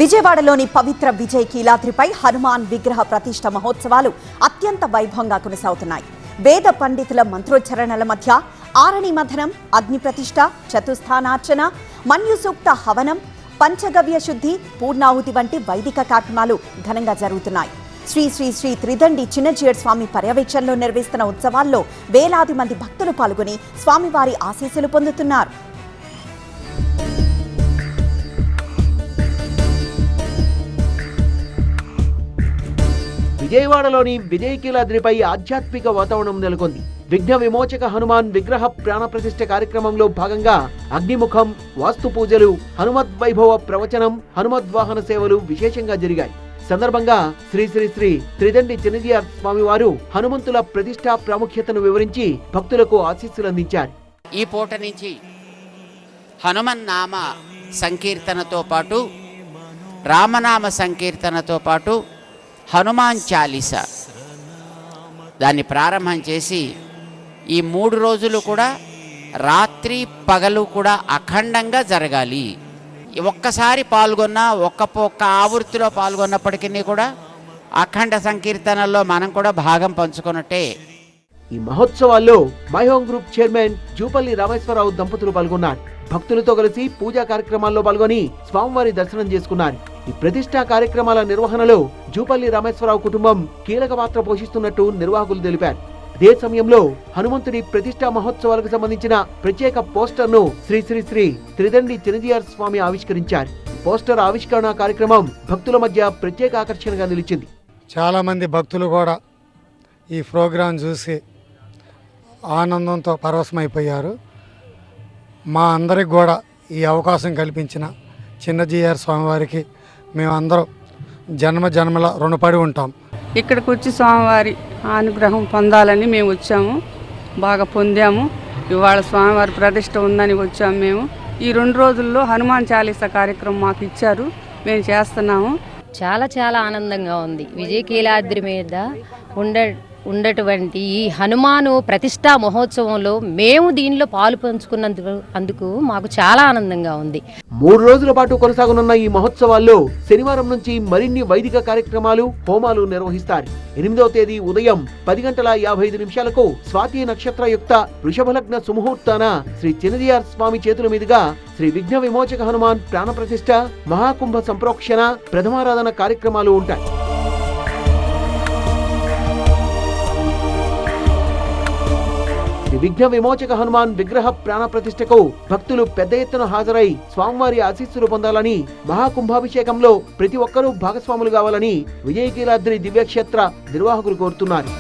విజయవాడలోని పవిత్ర విజయ్ కీలాద్రిపై హనుమాన్ విగ్రహ ప్రతిష్ఠ మహోత్సవాలు అత్యంత వైభవంగా కొనసాగుతున్నాయి. వేద పండితుల మంత్రోచ్చరణల మధ్య ఆరణి మథనం, అగ్ని ప్రతిష్ఠ, చతుస్థానార్చన, మన్యుసూక్త హవనం, పంచగవ్య శుద్ధి, పూర్ణాహుతి వంటి వైదిక కార్యక్రమాలు ఘనంగా జరుగుతున్నాయి. శ్రీ శ్రీ శ్రీ త్రిదండి చిన్నజీయర్ స్వామి పర్యవేక్షణలో నిర్వహిస్తున్న ఉత్సవాల్లో వేలాది మంది భక్తులు పాల్గొని స్వామివారి ఆశీస్సులు పొందుతున్నారు. విజయవాడలోని విజయ్ కీలాద్రిపై ఆధ్యాత్మిక వాతావరణం నెలకొంది. విఘ్న విమోచక హనుమాన్ విగ్రహ ప్రాణ ప్రతిష్ఠ కార్యక్రమంలో భాగంగా అగ్నిముఖం, వాస్తు పూజలు, హనుమద్ వైభవ ప్రవచనం, హనుమద్వాహన సేవలు విశేషంగా జరిగాయి. సందర్భంగా శ్రీ శ్రీ శ్రీ త్రిదండి చిన్నజీయర్ స్వామివారు హనుమంతుల ప్రతిష్ఠా ప్రాముఖ్యతను వివరించి భక్తులకు ఆశీస్సులు అందించారు. ఈ పూట నుంచి హనుమన్ నామ సంకీర్తనతో పాటు, రామనామ సంకీర్తనతో పాటు హనుమాన్ చాలీసా దాన్ని ప్రారంభం చేసి ఈ 3 రోజులు కూడా రాత్రి పగలు కూడా అఖండంగా జరగాలి. ఒక్కసారి పాల్గొన్నా, ఒక్క ఆవృత్తిలో పాల్గొన్నప్పటికీ కూడా అఖండ సంకీర్తనల్లో మనం కూడా భాగం పంచుకున్నట్టే. ఈ మహోత్సవాల్లో My Home Group chairman Jupally Rameshwar Rao దంపతులు పాల్గొన్నారు. భక్తులతో కలిసి పూజా కార్యక్రమాల్లో పాల్గొని స్వామివారి దర్శనం చేసుకున్నారు. ఈ ప్రతిష్టా కార్యక్రమాల నిర్వహణలో జూపల్లి రామేశ్వరరావు కుటుంబం కీలక పాత్ర పోషిస్తున్నట్టు నిర్వాహకులు తెలిపారు. అదే సమయంలో హనుమంతుడి ప్రతిష్టా మహోత్సవాలకు సంబంధించిన ప్రత్యేక పోస్టర్ను శ్రీ శ్రీ శ్రీ త్రిదండి చిన్నజీయర్ స్వామి ఆవిష్కరించారు. పోస్టర్ ఆవిష్కరణ కార్యక్రమం భక్తుల మధ్య ప్రత్యేక ఆకర్షణగా నిలిచింది. చాలా మంది భక్తులు కూడా ఈ ప్రోగ్రాం చూసి ఆనందంతో పరవశమైపోయారు. మా అందరికి కూడా ఈ అవకాశం కల్పించిన చిన్నజీయర్ స్వామివారికి మేమందరం జన్మ జన్మల రుణపడి ఉంటాం. ఇక్కడికి వచ్చి స్వామివారి అనుగ్రహం పొందాలని మేము వచ్చాము, బాగా పొందాము. ఇవాళ స్వామివారి ప్రతిష్ఠ ఉందని వచ్చాము. మేము ఈ 2 రోజుల్లో హనుమాన్ చాలీసా కార్యక్రమం మాకు ఇచ్చారు, మేము చేస్తున్నాము. చాలా చాలా ఆనందంగా ఉంది. విజయ కీలాద్రి మీద ఉండటువంటి ఈ హనుమాను ప్రతిష్టా మహోత్సవంలో మేము దీనిలో పాలు పంచుకున్నందుకు మాకు చాలా ఆనందంగా ఉంది. 3 రోజుల పాటు కొనసాగనున్న ఈ మహోత్సవాల్లో శనివారం నుంచి మరిన్ని వైదిక కార్యక్రమాలు, హోమాలు నిర్వహిస్తారు. 8వ తేదీ ఉదయం 10:55 స్వాతి నక్షత్రయుక్త వృషభలగ్న సుముహూర్తాన శ్రీ చిన్నజీయర్ స్వామి చేతుల మీదుగా శ్రీ విఘ్న విమోచక హనుమాన్ ప్రాణ ప్రతిష్ఠ, మహాకుంభ సంప్రోక్షణ, ప్రథమారాధన కార్యక్రమాలు ఉంటాయి. విఘ్న విమోచక హనుమాన్ విగ్రహ ప్రాణ ప్రతిష్ఠకు భక్తులు పెద్ద ఎత్తున హాజరై స్వామివారి ఆశీస్సులు పొందాలని, మహాకుంభాభిషేకంలో ప్రతి ఒక్కరూ భాగస్వాములు కావాలని విజయ కీలాద్రి దివ్యక్షేత్ర నిర్వాహకులు కోరుతున్నారు.